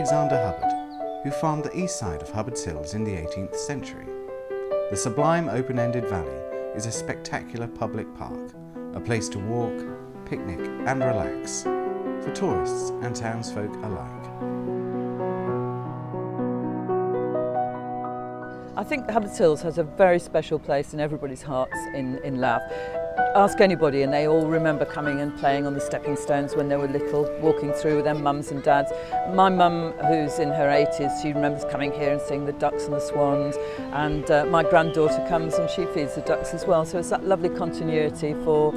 Alexander Hubbard, who farmed the east side of Hubbard's Hills in the 18th century. The sublime open-ended valley is a spectacular public park, a place to walk, picnic and relax, for tourists and townsfolk alike. I think Hubbard's Hills has a very special place in everybody's hearts in Louth. Ask anybody and they all remember coming and playing on the stepping stones when they were little, walking through with their mums and dads. My mum, who's in her 80s, she remembers coming here and seeing the ducks and the swans, and my granddaughter comes and she feeds the ducks as well, so it's that lovely continuity for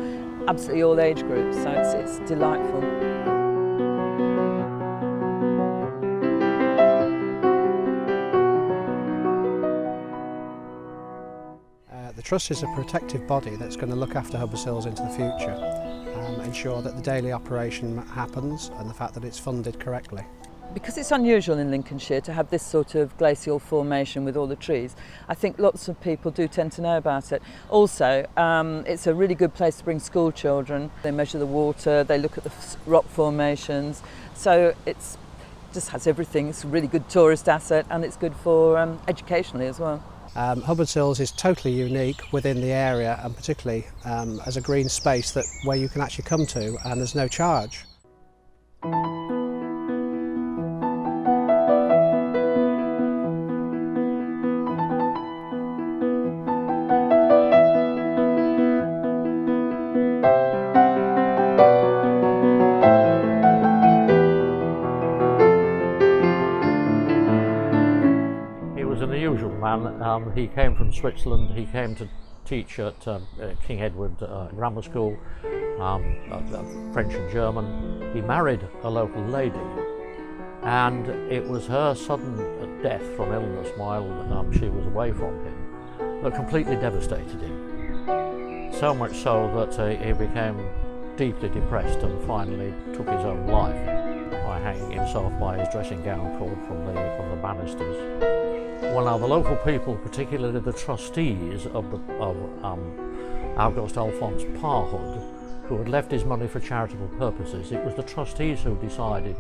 absolutely all age groups, so it's delightful. The Trust is a protective body that's going to look after Hubbard's Hills into the future, ensure that the daily operation happens and the fact that it's funded correctly. Because it's unusual in Lincolnshire to have this sort of glacial formation with all the trees, I think lots of people do tend to know about it. Also, it's a really good place to bring school children. They measure the water, they look at the rock formations, so it just has everything. It's a really good tourist asset and it's good for educationally as well. Hubbard's Hills is totally unique within the area, and particularly as a green space where you can actually come to and there's no charge. He came from Switzerland. He came to teach at King Edward Grammar School, French and German. He married a local lady, and it was her sudden death from illness while she was away from him that completely devastated him. So much so that he became deeply depressed and finally took his own life by hanging himself by his dressing gown cord from the banisters. Well, now the local people, particularly the trustees of August Alphonse Parhood, who had left his money for charitable purposes, it was the trustees who decided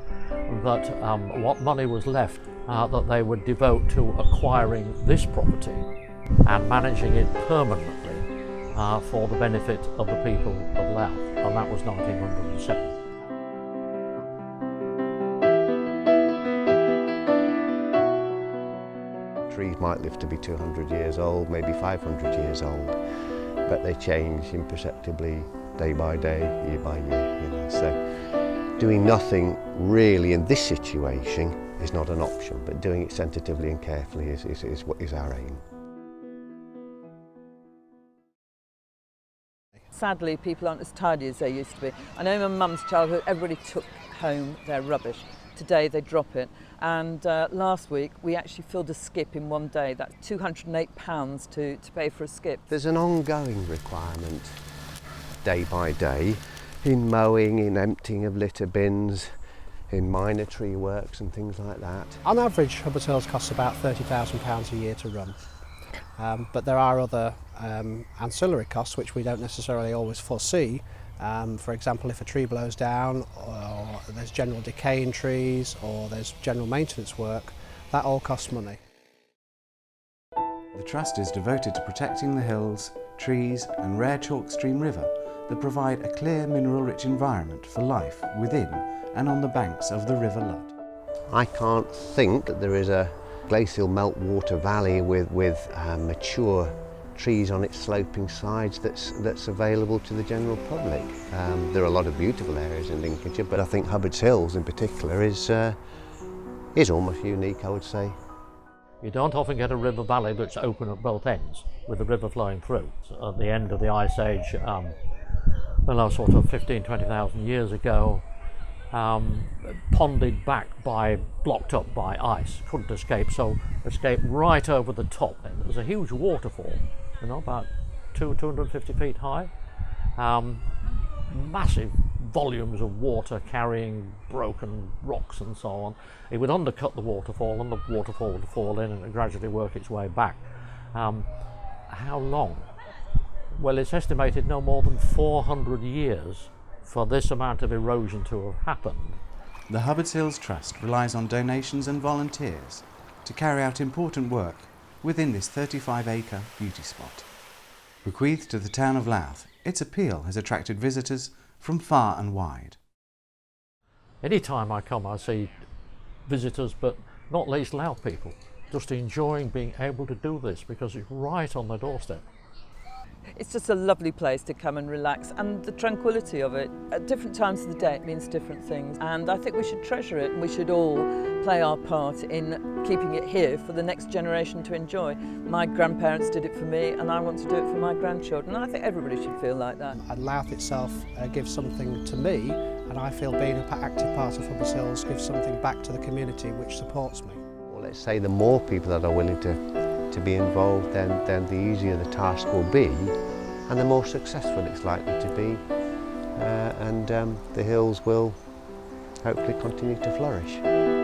that what money was left that they would devote to acquiring this property and managing it permanently for the benefit of the people of Louth, and that was 1907. Trees might live to be 200 years old, maybe 500 years old, but they change imperceptibly day by day, year by year. You know. So doing nothing really in this situation is not an option, but doing it sensitively and carefully is our aim. Sadly, people aren't as tidy as they used to be. I know in my mum's childhood, everybody took home their rubbish. Today they drop it, and last week we actually filled a skip in one day. That's £208 to pay for a skip. There's an ongoing requirement day by day in mowing, in emptying of litter bins, in minor tree works and things like that. On average, Hubbard's Hills costs about £30,000 a year to run, but there are other ancillary costs which we don't necessarily always foresee. For example, if a tree blows down, or there's general decay in trees, or there's general maintenance work, that all costs money. The Trust is devoted to protecting the hills, trees and rare chalk stream river that provide a clear mineral-rich environment for life within and on the banks of the River Ludd. I can't think that there is a glacial meltwater valley with mature trees on its sloping sides that's available to the general public. There are a lot of beautiful areas in Lincolnshire, but I think Hubbard's Hills in particular is almost unique, I would say. You don't often get a river valley that's open at both ends, with the river flowing through. So at the end of the Ice Age, sort of 20,000 years ago, ponded back blocked up by ice, couldn't escape, so escaped right over the top. And there's a huge waterfall, about 250 feet high, massive volumes of water carrying broken rocks and so on. It would undercut the waterfall and the waterfall would fall in and it gradually work its way back. How long? Well, it's estimated no more than 400 years for this amount of erosion to have happened. the Hubbard Hills Trust relies on donations and volunteers to carry out important work within this 35-acre beauty spot. Bequeathed to the town of Louth, its appeal has attracted visitors from far and wide. Anytime I come, I see visitors, but not least Louth people, just enjoying being able to do this because it's right on their doorstep. It's just a lovely place to come and relax, and the tranquility of it. At different times of the day it means different things, and I think we should treasure it, and we should all play our part in keeping it here for the next generation to enjoy. My grandparents did it for me, and I want to do it for my grandchildren, and I think everybody should feel like that. And Louth itself gives something to me, and I feel being an active part of Hubbard Hills gives something back to the community which supports me. Well, let's say the more people that are willing to be involved, then the easier the task will be and the more successful it's likely to be, and the hills will hopefully continue to flourish.